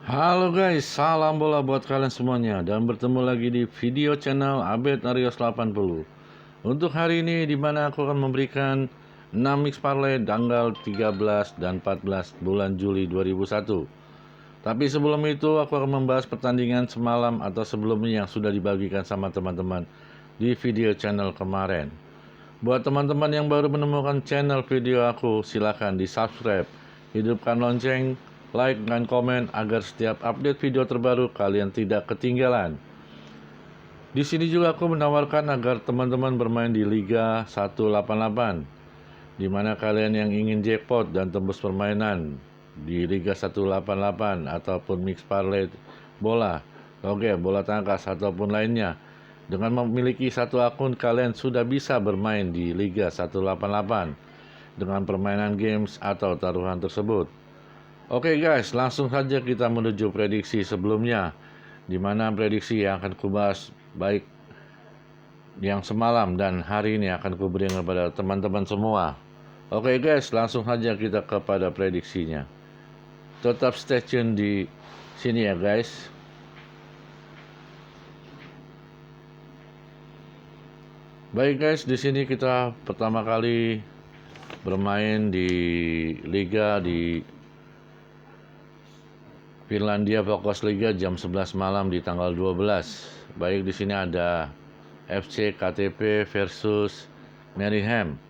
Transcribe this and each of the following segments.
Halo guys, salam bola buat kalian semuanya dan bertemu lagi di video channel Abed Arios 80. Untuk hari ini di mana aku akan memberikan 6 mix parlay tanggal 13 dan 14 bulan Juli 2001. Tapi sebelum itu aku akan membahas pertandingan semalam atau sebelumnya yang sudah dibagikan sama teman-teman di video channel kemarin. Buat teman-teman yang baru menemukan channel video aku, silakan di subscribe, hidupkan lonceng, like dan komen agar setiap update video terbaru kalian tidak ketinggalan. Di sini juga aku menawarkan agar teman-teman bermain di Liga 188, di mana kalian yang ingin jackpot dan tembus permainan di Liga 188 ataupun mix parlay bola, oke, bola tangkas ataupun lainnya. Dengan memiliki satu akun, kalian sudah bisa bermain di Liga 188 dengan permainan games atau taruhan tersebut. Oke guys, langsung saja kita menuju prediksi sebelumnya, di mana prediksi yang akan kubahas baik yang semalam dan hari ini akan kuberikan kepada teman-teman semua. Oke guys, langsung saja kita kepada prediksinya. Tetap stay tune di sini ya guys. Baik guys, di sini kita pertama kali bermain di Liga di Finlandia Fokus Liga jam 11 malam di tanggal 12. Baik, di sini ada FC KTP versus Meriham.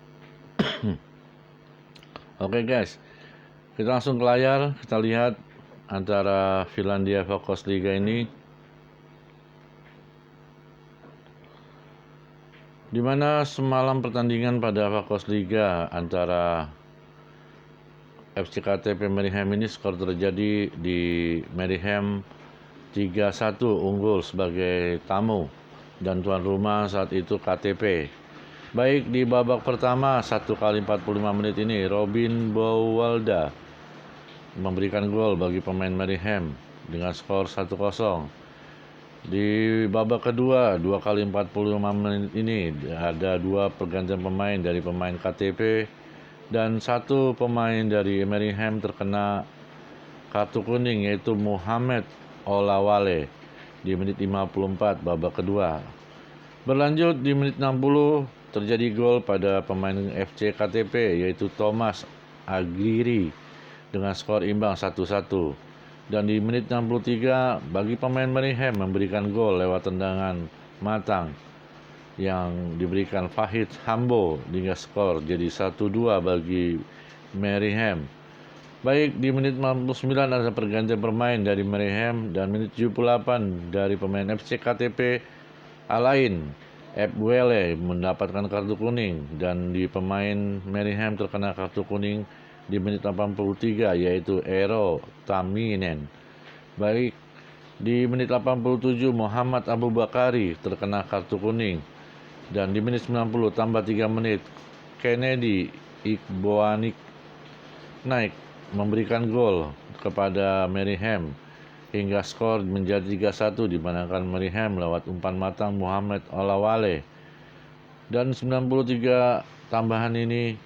Oke guys, kita langsung ke layar, kita lihat antara Finlandia Fokus Liga ini, di mana semalam pertandingan pada Fokus Liga antara FC KTP Meriham ini skor terjadi di Meriham 3-1 unggul sebagai tamu dan tuan rumah saat itu KTP. Baik, di babak pertama 1 kali 45 menit ini Robin Bowalda memberikan gol bagi pemain Meriham dengan skor 1-0. Di babak kedua 2 kali 45 menit ini ada 2 pergantian pemain dari pemain KTP dan 1 pemain dari Meriham terkena kartu kuning, yaitu Muhammad Olawale di menit 54 babak kedua. Berlanjut di menit 60 terjadi gol pada pemain FC KTP, yaitu Thomas Aguirre dengan skor imbang 1-1. Dan di menit 63 bagi pemain Meriham memberikan gol lewat tendangan matang yang diberikan Fahid Hambo hingga skor jadi 1-2 bagi Meriham. Baik, di menit 49 ada pergantian pemain dari Meriham dan menit 78 dari pemain FC KTP Alain Ebwele mendapatkan kartu kuning dan di pemain Meriham terkena kartu kuning di menit 83 yaitu Ero Taminen. Baik, di menit 87 Muhammad Abu Bakari terkena kartu kuning dan di menit 90 tambah 3 menit Kennedy Iqboanik naik memberikan gol kepada Meriham hingga skor menjadi 3-1 dimenangkan Meriham lewat umpan matang Muhammad Olawale. Dan 93 tambahan ini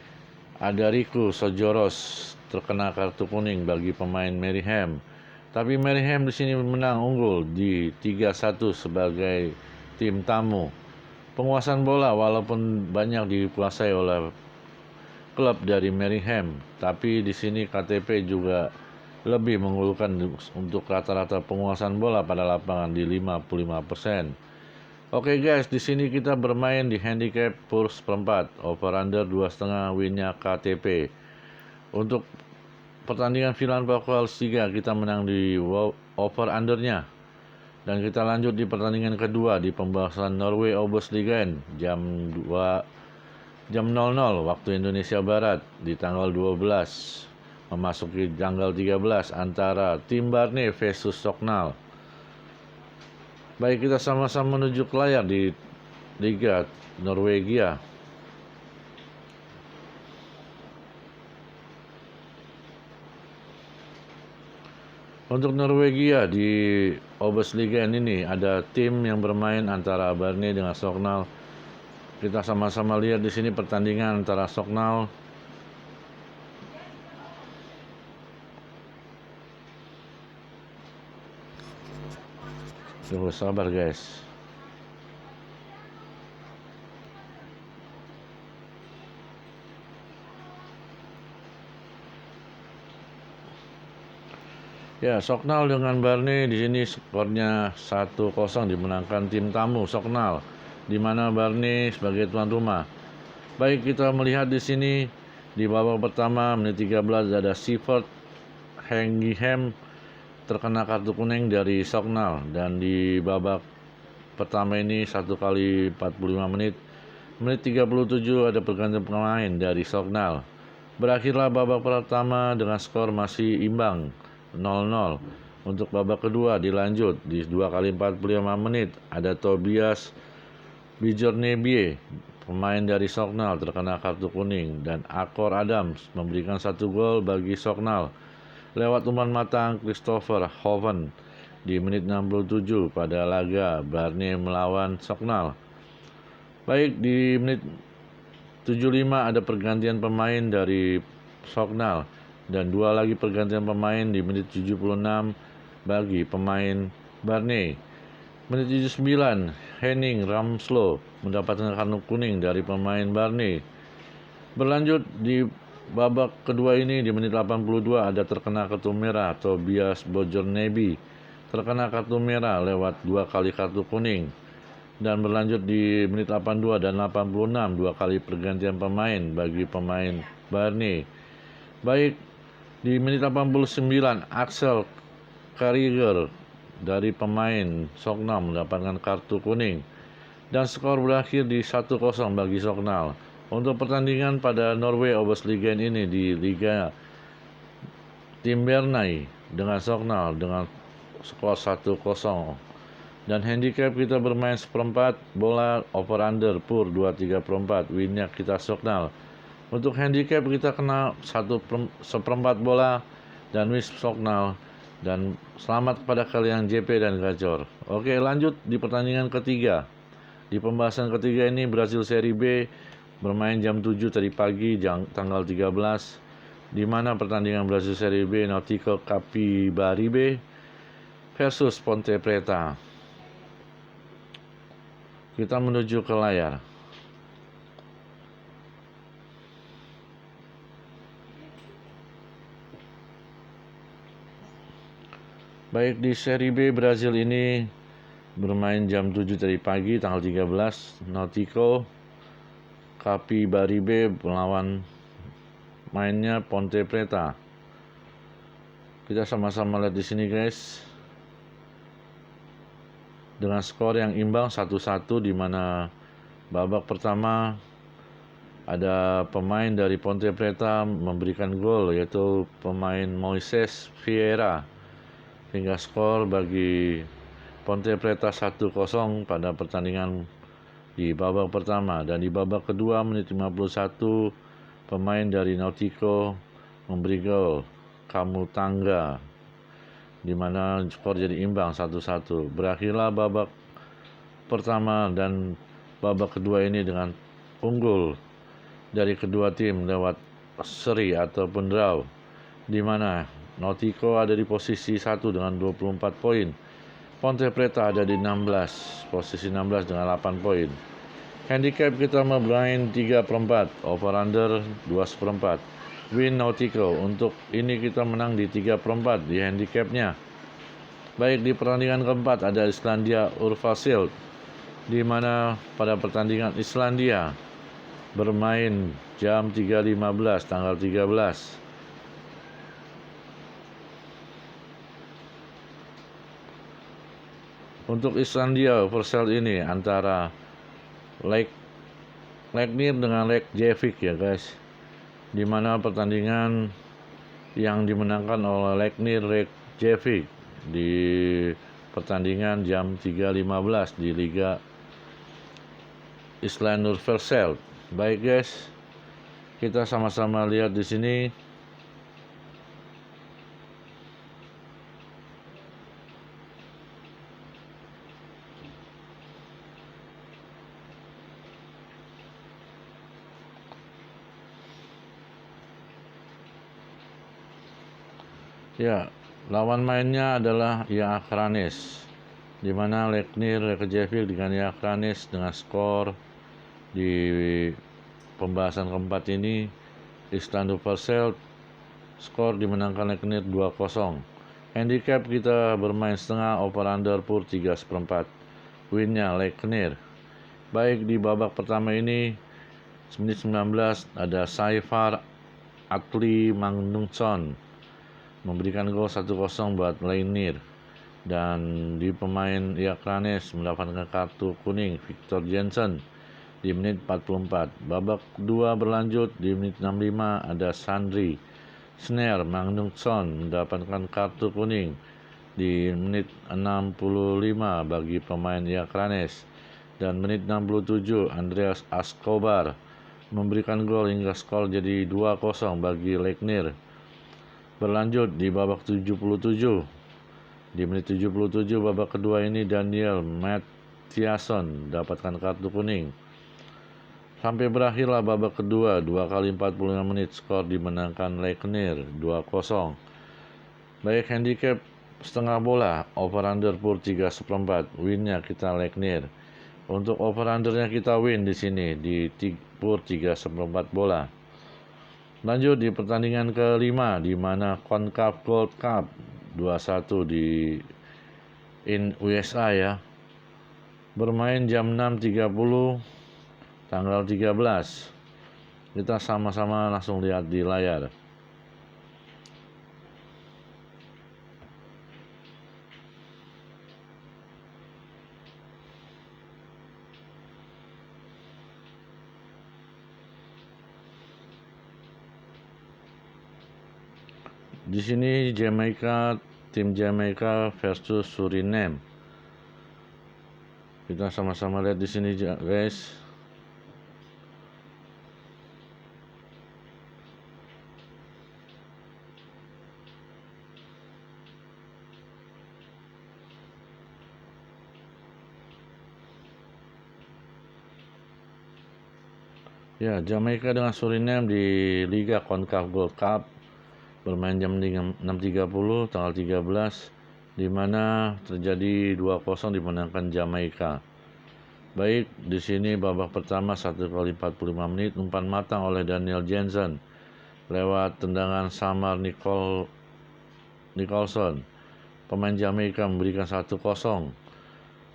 ada Riku Sojoros terkena kartu kuning bagi pemain Meriham. Tapi Meriham di sini menang unggul di 3-1 sebagai tim tamu. Penguasaan bola walaupun banyak dikuasai oleh klub dari Meriham, tapi di sini KTP juga lebih mengunggulkan untuk rata-rata penguasaan bola pada lapangan di 55%. Oke guys, di sini kita bermain di handicap per seperempat, over under 2,5 winnya KTP. Untuk pertandingan final Pokal Liga kita menang di over undernya. Dan kita lanjut di pertandingan kedua di pembahasan Norway Obos-Ligaen jam 00 waktu Indonesia Barat di tanggal 12 memasuki tanggal 13 antara tim Barne versus Soknal. Baik, kita sama-sama menuju ke layar di Liga Norwegia. Untuk Norwegia di Obos-Ligaen ini ada tim yang bermain antara Barne dengan Soknal. Kita sama-sama lihat di sini pertandingan antara Soknal Tunggu sabar guys. Ya, Soknal dengan Barney di sini skornya 1-0 dimenangkan tim tamu Soknal, di mana Barney sebagai tuan rumah. Baik, kita melihat di sini di babak pertama menit 13 ada Sivert Hengihem terkena kartu kuning dari Soknal, dan di babak pertama ini 1 kali 45 menit. Menit 37 ada pergantian pemain dari Soknal. Berakhirlah babak pertama dengan skor masih imbang 0-0. Untuk babak kedua dilanjut di 2 kali 45 menit ada Tobias Bijornebie, pemain dari Soknal, terkena kartu kuning, dan Akor Adams memberikan 1 gol bagi Soknal lewat umpan matang Christopher Hoven di menit 67 pada laga Barney melawan Soknal. Baik, di menit 75 ada pergantian pemain dari Soknal dan 2 lagi pergantian pemain di menit 76 bagi pemain Barney. Menit 79 Henning Ramslo mendapatkan kartu kuning dari pemain Barney. Berlanjut di babak kedua ini di menit 82 ada terkena kartu merah Tobias Bojornebi, terkena kartu merah lewat 2 kali kartu kuning. Dan berlanjut di menit 82 dan 86 2 kali pergantian pemain bagi pemain Barney. Baik, di menit 89 Axel Kariger dari pemain Soknal mendapatkan kartu kuning dan skor berakhir di 1-0 bagi Soknal. Untuk pertandingan pada Norway Obosligaen ini di Liga tim Bernay dengan Soknal dengan skor 1-0. Dan handicap kita bermain seperempat bola over under pur 23/4, winnya kita Soknal. Untuk handicap kita kena seperempat bola dan win Soknal. Dan selamat kepada kalian JP dan Gacor. Oke, lanjut di pertandingan ketiga. Di pembahasan ketiga ini Brazil Serie B bermain jam 7 tadi pagi tanggal 13, di mana pertandingan Brazil Serie B Nautico Capibaribe versus Ponte Preta. Kita menuju ke layar. Baik, di Serie B Brazil ini bermain jam 7 tadi pagi tanggal 13, Nautico Capibaribe melawan mainnya Ponte Preta. Kita sama-sama lihat di sini guys. Dengan skor yang imbang 1-1, di mana babak pertama ada pemain dari Ponte Preta memberikan gol, yaitu pemain Moises Vieira, hingga skor bagi Ponte Preta 1-0 pada pertandingan di babak pertama. Dan di babak kedua menit 51 pemain dari Nautico memberi gol, Kamu Tangga, di mana skor jadi imbang 1-1. Berakhirlah babak pertama dan babak kedua ini dengan unggul dari kedua tim lewat seri ataupun draw, di mana Nautico ada di posisi 1 dengan 24 poin. Ponte Preta ada di posisi 16 dengan 8 poin. Handicap kita bermain 3/4, over under 2/4. Win Nautico. Untuk ini kita menang di 3/4 di handicapnya. Baik, di pertandingan keempat ada Islandia Urfasil, di mana pada pertandingan Islandia bermain jam 3.15 tanggal 13. Untuk Islandia Urfasil ini antara Leiknir dengan Reykjavik ya guys, di mana pertandingan yang dimenangkan oleh Leiknir Reykjavik di pertandingan jam 3.15 di Liga Island Urfasil. Baik guys, kita sama-sama lihat di sini. Ya, lawan mainnya adalah Akranes. di mana Leknir Reykjavik dengan Akranes dengan skor di pembahasan keempat ini. Istanbul Verseld skor dimenangkan Leknir 2-0. Handicap kita bermain setengah, over under pur 3/4. Winnya Leknir. Baik, di babak pertama ini menit 19 ada Saifar Atli Magnusson memberikan gol 1-0 buat Leknir. Dan di pemain Akranes mendapatkan kartu kuning Victor Jensen di menit 44. Babak kedua berlanjut di menit 65 ada Sandri Snare Magnusson mendapatkan kartu kuning di menit 65 bagi pemain Akranes. Dan menit 67 Andreas Escobar memberikan gol hingga skor jadi 2-0 bagi Leknir. Berlanjut di babak 77. Di menit 77 babak kedua ini Daniel Mathiasson mendapatkan kartu kuning. Sampai berakhirlah babak kedua, 2 kali 45 menit skor dimenangkan Leknir 2-0. Baik, handicap setengah bola, over under pur 3/4. Winnya kita Leknir. Untuk over undernya kita win di sini di pur 3/4 bola. Lanjut di pertandingan kelima di mana CONCACAF Gold Cup 21 di USA ya. Bermain jam 6.30 tanggal 13. Kita sama-sama langsung lihat di layar. Di sini tim Jamaika versus Suriname. Kita sama-sama lihat di sini guys. Ya, Jamaika dengan Suriname di Liga CONCACAF Gold Cup bermain jam 6.30 tanggal 13 di mana terjadi 2-0 dimenangkan Jamaika. Baik, di sini babak pertama 1 kali 45 menit umpan matang oleh Daniel Jensen lewat tendangan Samar Nicholson. Pemain Jamaika memberikan 1-0.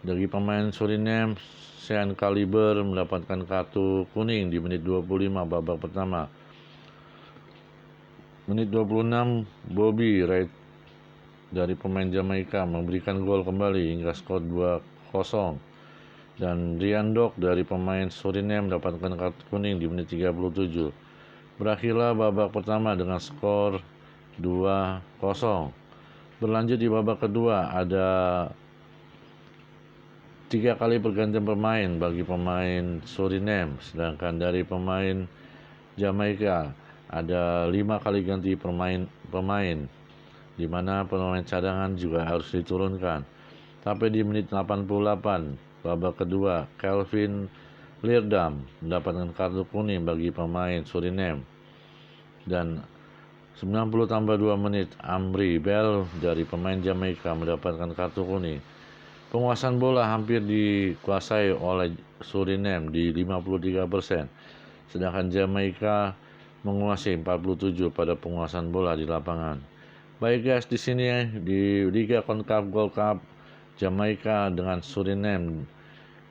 Dari pemain Suriname, Sean Kaliber mendapatkan kartu kuning di menit 25 babak pertama. Menit 26, Bobby Wright dari pemain Jamaika memberikan gol kembali hingga skor 2-0. Dan Ryan Dok dari pemain Suriname mendapatkan kartu kuning di menit 37. Berakhirlah babak pertama dengan skor 2-0. Berlanjut di babak kedua ada 3 kali pergantian pemain bagi pemain Suriname, sedangkan dari pemain Jamaika ada 5 kali ganti pemain di mana pemain cadangan juga harus diturunkan. Tapi di menit 88 babak kedua, Kelvin Leerdam mendapatkan kartu kuning bagi pemain Suriname. Dan 90 tambah 2 menit, Amri Bell dari pemain Jamaika mendapatkan kartu kuning. Penguasaan bola hampir dikuasai oleh Suriname di 53%, sedangkan Jamaika menguasai 47% pada penguasaan bola di lapangan. Baik guys, di sini di Liga CONCACAF Gold Cup Jamaika dengan Suriname,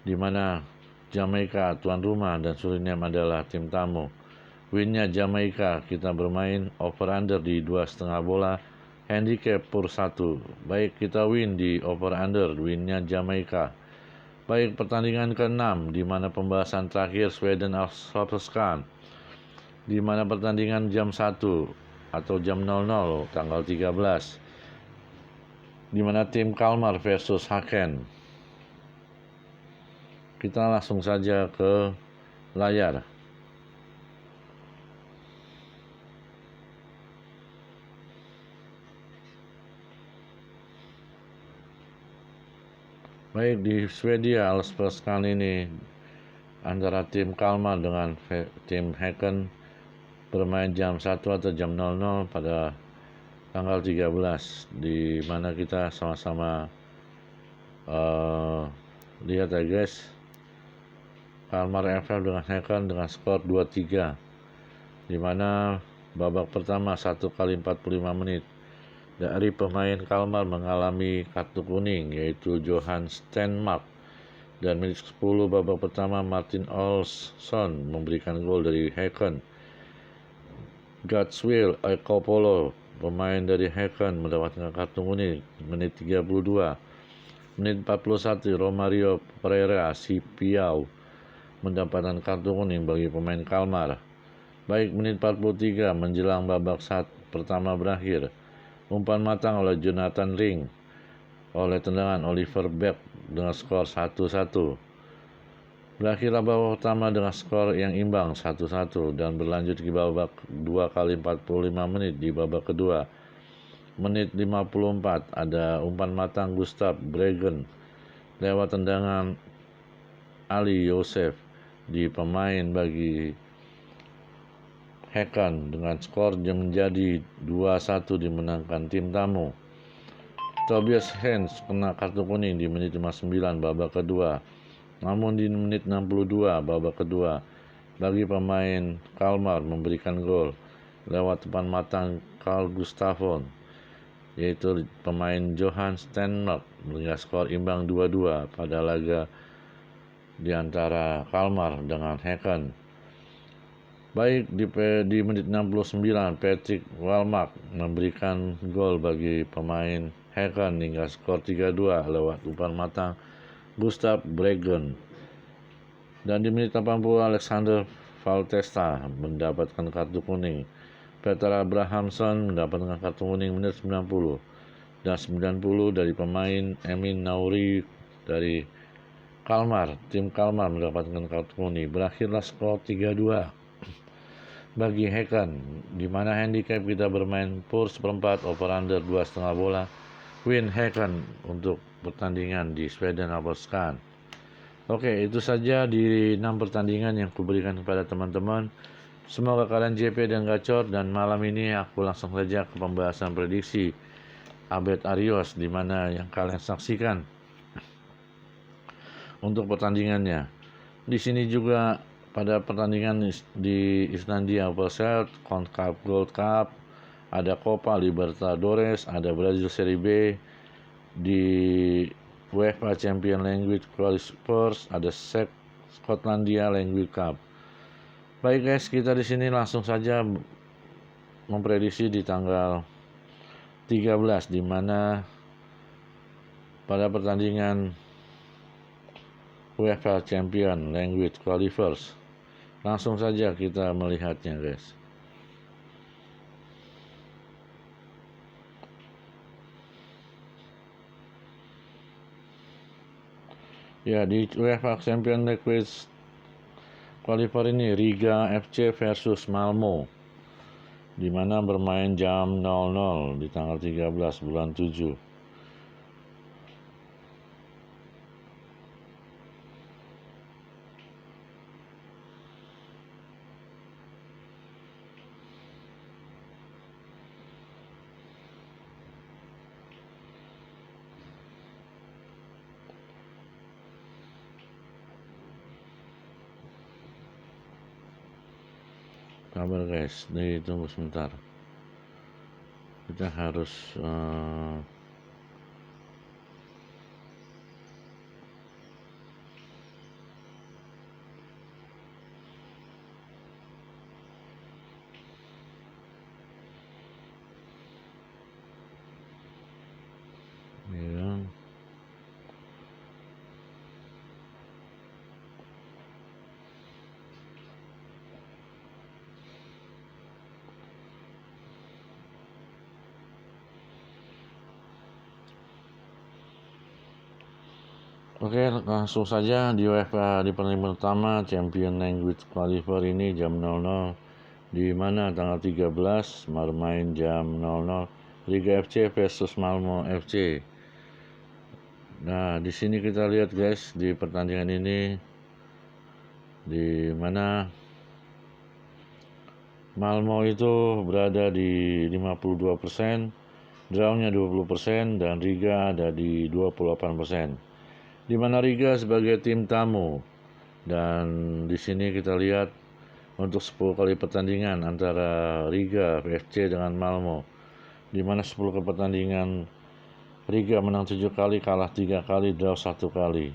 di mana Jamaika tuan rumah dan Suriname adalah tim tamu. Winnya Jamaika, kita bermain over under di 2,5 bola. Handicap pur 1. Baik, kita win di over under, winnya Jamaika. Baik, pertandingan ke-6 di mana pembahasan terakhir Sweden Allsvenskan, di mana pertandingan jam 1 atau jam 00 tanggal 13, di mana tim Kalmar versus Häcken. Kita langsung saja ke layar. Baik, di Swedia Allsvenskan ini antara tim Kalmar dengan tim Häcken bermain jam 1 atau jam 00 pada tanggal 13, di mana kita sama-sama Lihat ya guys, Kalmar FF dengan Häcken dengan skor 2-3, dimana babak pertama 1 kali 45 menit dari pemain Kalmar mengalami kartu kuning, yaitu Johan Stenmark, dan menit 10 babak pertama Martin Olsson memberikan gol dari Häcken. Gatswill Ekopolo, pemain dari Häcken, mendapatkan kartu kuning menit 32. Menit 41 Romario Pereira Sipiau mendapatkan kartu kuning bagi pemain Kalmar. Baik menit 43 menjelang babak pertama berakhir, umpan matang oleh Jonathan Ring oleh tendangan Oliver Beck dengan skor 1-1. Berakhirlah babak pertama dengan skor yang imbang 1-1 dan berlanjut ke babak 2 kali 45 menit di babak kedua. Menit 54 ada umpan matang Gustav Bregen lewat tendangan Ali Yosef di pemain bagi Häcken dengan skor menjadi 2-1 dimenangkan tim tamu. Tobias Hens kena kartu kuning di menit 59 babak kedua. Namun di menit 62 babak kedua bagi pemain Kalmar memberikan gol lewat umpan matang Carl Gustafsson, yaitu pemain Johan Stenmark, dengan skor imbang 2-2 pada laga di antara Kalmar dengan Häcken. Baik di menit 69 Patrick Wallmark memberikan gol bagi pemain Häcken hingga skor 3-2 lewat umpan matang Gustav Bregen. Dan di menit 80 Alexander Valtesta mendapatkan kartu kuning. Peter Abrahamsson mendapatkan kartu kuning menit 90. Dan 90 dari pemain Emin Nauri dari Kalmar. Tim Kalmar mendapatkan kartu kuning. Berakhirlah skor 3-2 bagi Häcken, di mana handicap kita bermain per seperempat over under 2,5 bola. Win Häcken untuk pertandingan di Sweden Allsvenskan. Oke, itu saja di 6 pertandingan yang kuberikan kepada teman-teman. Semoga kalian JP dan gacor, dan malam ini aku langsung saja ke pembahasan prediksi Abed Arios, di mana yang kalian saksikan untuk pertandingannya. Di sini juga pada pertandingan di Islandia Open CONCACAF Gold Cup, ada Copa Libertadores, ada Brazil Serie B, di UEFA Champions League Qualifiers, ada Skotlandia League Cup. Baik guys, kita di sini langsung saja memprediksi di tanggal 13, di mana pada pertandingan UEFA Champions League Qualifiers. Langsung saja kita melihatnya guys. Ya, di UEFA Champions League Qualifier ini Riga FC versus Malmo, di mana bermain jam 00 di tanggal 13 bulan 7. Kabar guys, tunggu sebentar. Kita harus ya. Oke, langsung saja di UEFA di pertandingan utama Champions League Qualifier ini jam 00, di mana tanggal 13 bermain jam 00 Riga FC versus Malmo FC. Nah, di sini kita lihat guys di pertandingan ini, di mana Malmo itu berada di 52%, drawnya 20%, dan Riga ada di 28%. di mana Riga sebagai tim tamu. Dan di sini kita lihat untuk 10 kali pertandingan antara Riga FC dengan Malmo, di mana 10 kali pertandingan Riga menang 7 kali, kalah 3 kali, draw 1 kali.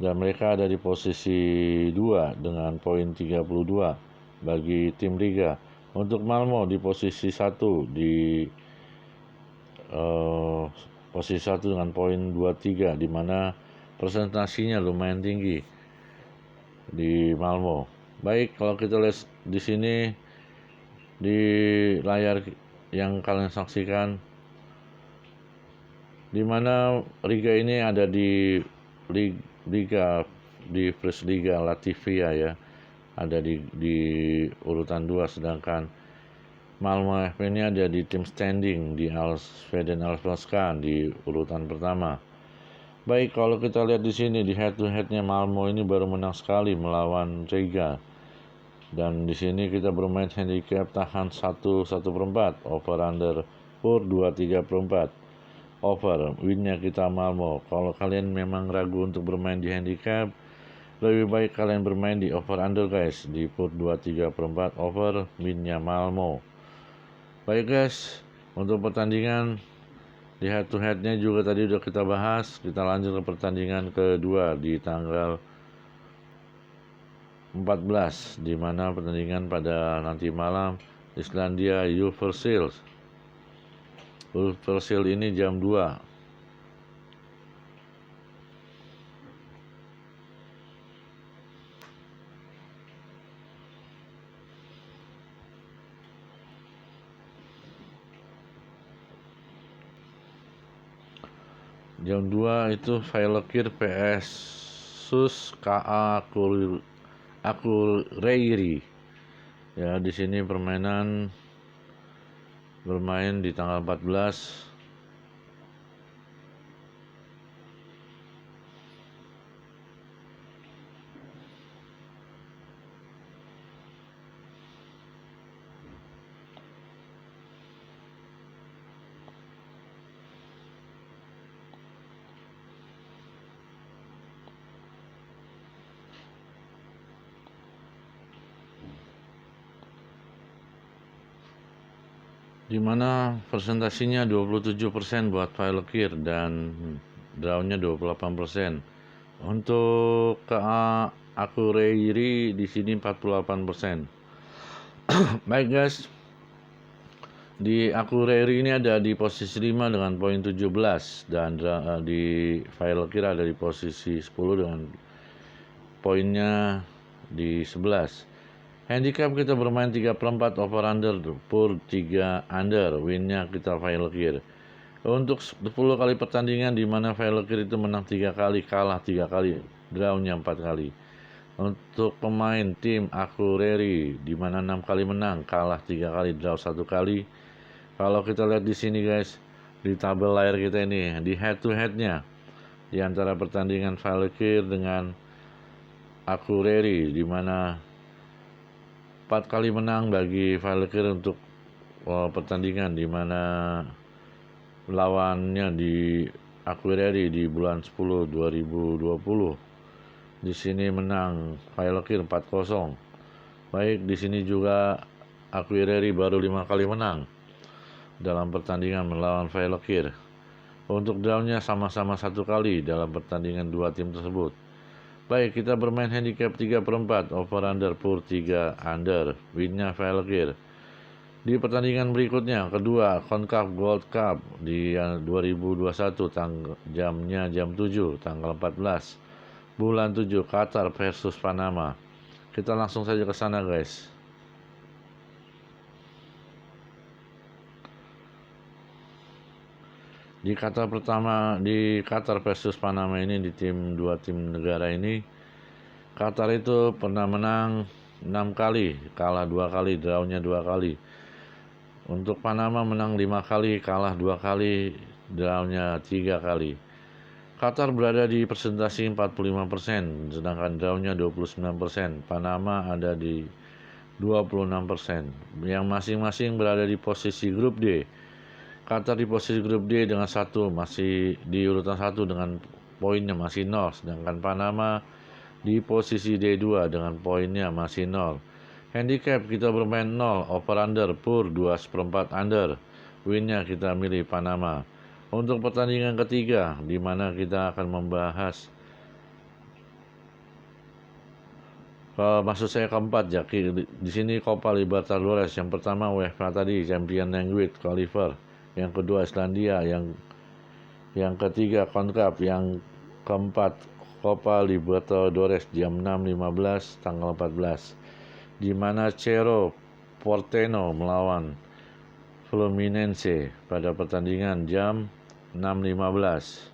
Dan mereka ada di posisi 2 dengan poin 32 bagi tim Riga. Untuk Malmo di posisi 1 posisi 1 dengan poin 23, di mana presentasinya lumayan tinggi di Malmo. Baik, kalau kita lihat di sini di layar yang kalian saksikan, di mana Riga ini ada di Liga di First Liga Latvia ya, ada di urutan 2, sedangkan Malmo FF ini ada di tim standing di Sweden Allsvenskan di urutan pertama. Baik, kalau kita lihat di sini di head to headnya Malmo ini baru menang sekali melawan Riga. Dan di sini kita bermain handicap tahan 1/4, over under per 2/3/4. Over, winnya kita Malmo. Kalau kalian memang ragu untuk bermain di handicap, lebih baik kalian bermain di over under guys, di per 2/3/4 over, winnya Malmo. Baik guys, untuk pertandingan di head to headnya juga tadi udah kita bahas. Kita lanjut ke pertandingan kedua di tanggal 14, di mana pertandingan pada nanti malam Islandia Ulfarsel. Ulfarsel ini jam 2. Jam 2 itu Valekir PS Sus KA Akureyri. Ya, di sini bermain di tanggal 14. Di mana presentasinya 27% buat Valekir dan drawnya 28%. Untuk KA Akureyri di sini 48%. Baik guys, di Akureyri ini ada di posisi 5 dengan poin 17, dan di Valekir ada di posisi 10 dengan poinnya di 11. Handicap kita bermain 3/4 over under per 3 under, winnya kita Valekir. Untuk 10 kali pertandingan di mana Valekir itu menang 3 kali, kalah 3 kali, drawnya 4 kali. Untuk pemain tim Akureyri di mana 6 kali menang, kalah 3 kali, draw 1 kali. Kalau kita lihat di sini guys, di tabel layar kita ini, di head to headnya di antara pertandingan Valekir dengan Akureyri, di mana 4 kali menang bagi Valekir untuk pertandingan, di mana lawannya di Akureyri di bulan 10 2020. Di sini menang Valekir 4-0. Baik, di sini juga Akureyri baru 5 kali menang dalam pertandingan melawan Valekir. Untuk drawnya sama-sama 1 kali dalam pertandingan dua tim tersebut. Baik, kita bermain handicap 3/4 over under per 3 under, winnya Valekir. Di pertandingan berikutnya, kedua CONCACAF Gold Cup di 2021, jamnya jam 7, tanggal 14 bulan 7, Qatar versus Panama. Kita langsung saja ke sana guys. Di Qatar versus Panama ini, di dua tim negara ini, Qatar itu pernah menang 6 kali, kalah 2 kali, drawnya 2 kali. Untuk Panama menang 5 kali, kalah 2 kali, drawnya 3 kali. Qatar berada di presentasi 45%, sedangkan drawnya 29%. Panama ada di 26%, yang masing-masing berada di posisi grup D. Qatar di posisi grup D dengan masih di urutan 1 dengan poinnya masih 0, sedangkan Panama di posisi D2 dengan poinnya masih 0. Handicap kita bermain 0, over under pur 2/4 under. Winnya kita milih Panama. Untuk pertandingan ketiga, di mana kita akan membahas maksud saya keempat ya, di sini Copa Libertadores. Yang pertama UEFA tadi Champions League qualifier, yang kedua Islandia, yang ketiga CONCACAF, yang keempat Copa Libertadores jam 6.15 tanggal 14, di mana Cerro Porteño melawan Fluminense pada pertandingan jam 6.15.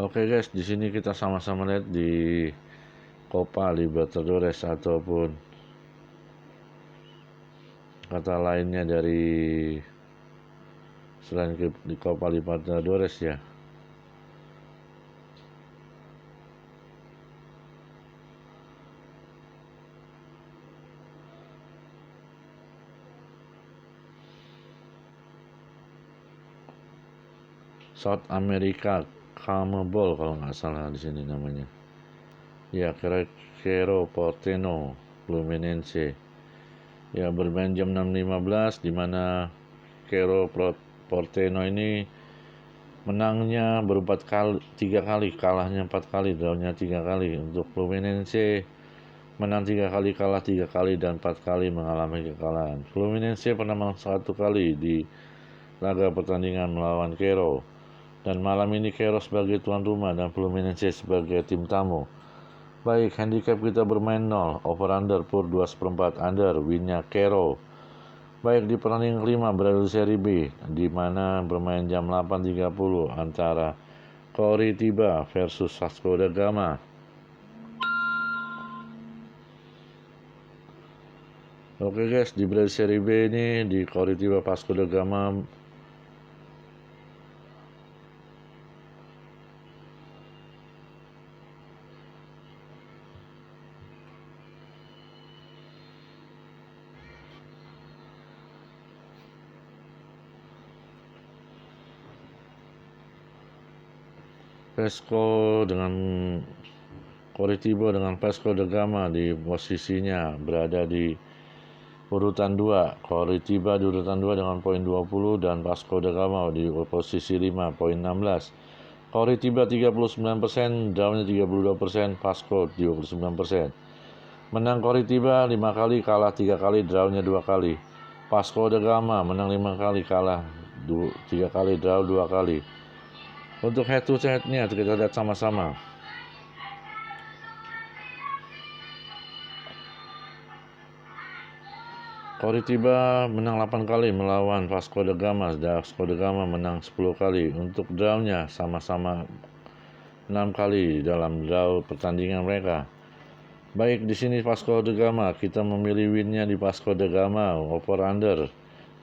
Oke guys, di sini kita sama-sama lihat di Copa Libertadores ataupun kata lainnya dari selain di Copa Libertadores ya. South America CONMEBOL kalau nggak salah di sini namanya. Ya, Cerro Porteño Fluminense. Ya, bermain jam 6.15, di mana Cerro Porteño ini menangnya tiga kali, kalahnya 4 kali, drawnya 3 kali. Untuk Fluminense menang 3 kali, kalah 3 kali, dan 4 kali mengalami kekalahan. Fluminense pernah menang 1 kali di laga pertandingan melawan Cerro. Dan malam ini Cerro sebagai tuan rumah dan Fluminense sebagai tim tamu. Baik, handicap kita bermain 0, over under pur 2/4 under, winnya Cerro. Baik, di pertandingan kelima berada di seri B, di mana bermain jam 8.30 antara Coritiba versus Vasco da Gama. Oke guys, di seri B ini di Coritiba Vasco da Gama Coritiba dengan Vasco da Gama di posisinya berada di urutan 2. Coritiba di urutan 2 dengan poin 20 dan Vasco da Gama di posisi 5 poin 16. Coritiba 39%, drawnya 32%, Vasco 29%. Menang Coritiba 5 kali, kalah 3 kali, drawnya 2 kali. Vasco da Gama menang 5 kali, kalah 3 kali, draw 2 kali. Untuk head to head-nya kita lihat sama-sama. Coritiba menang 8 kali melawan Vasco da Gama. Vasco da Gama menang 10 kali. Untuk draw-nya sama-sama 6 kali dalam draw pertandingan mereka. Baik, di sini Vasco da Gama, kita memilih win-nya di Vasco da Gama, over under.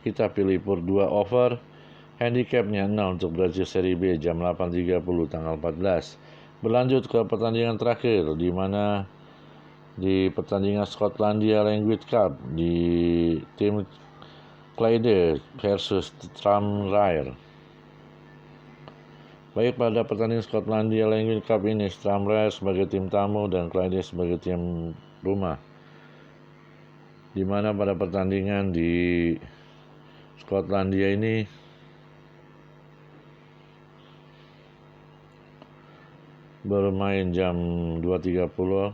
Kita pilih pur 2 over. Handicapnya 0 untuk Brazil seri B jam 8.30 tanggal 14. Berlanjut ke pertandingan terakhir, di mana di pertandingan Skotlandia Language Cup di tim Clyde versus Tranmere. Baik, pada pertandingan Skotlandia Language Cup ini Tranmere sebagai tim tamu dan Clyde sebagai tim rumah. Di mana pada pertandingan di Skotlandia ini bermain jam 2.30.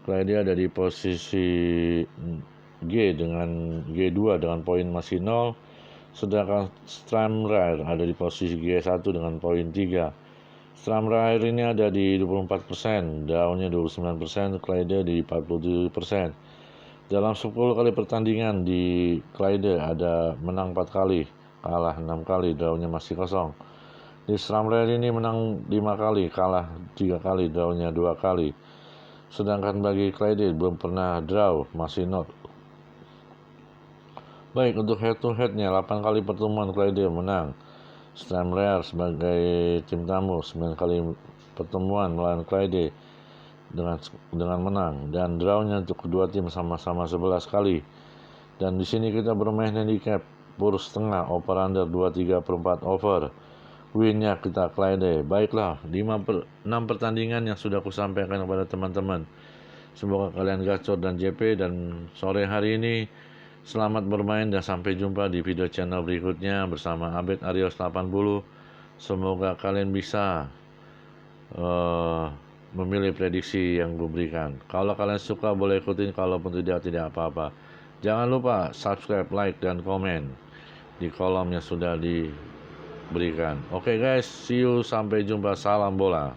Clyde ada di posisi G2 dengan poin masih 0, sedangkan Tranmere ada di posisi G1 dengan poin 3. Tranmere ini ada di 24%, drawnya 29%, Clyde di 47%. Dalam 10 kali pertandingan di Clyde ada menang 4 kali, kalah 6 kali, drawnya masih kosong. Di Tranmere ini menang 5 kali, kalah 3 kali, drawnya 2 kali. Sedangkan bagi Clyde belum pernah draw, masih not. Baik, untuk head to head-nya 8 kali pertemuan Clyde menang. Tranmere sebagai tim tamu 9 kali pertemuan melawan Clyde dengan menang, dan drawnya untuk kedua tim sama-sama 11 kali. Dan di sini kita bermain handicap pur setengah, over under 23/4 over. Winnya kita Clyde. Baiklah, 6 pertandingan yang sudah kusampaikan kepada teman-teman. Semoga kalian gacor dan JP, dan sore hari ini selamat bermain dan sampai jumpa di video channel berikutnya bersama Abed Arios 80. Semoga kalian bisa memilih prediksi yang kuberikan. Kalau kalian suka boleh ikutin, kalaupun tidak apa-apa. Jangan lupa subscribe, like, dan komen di kolom yang sudah diberikan. Oke guys, see you, sampai jumpa, salam bola.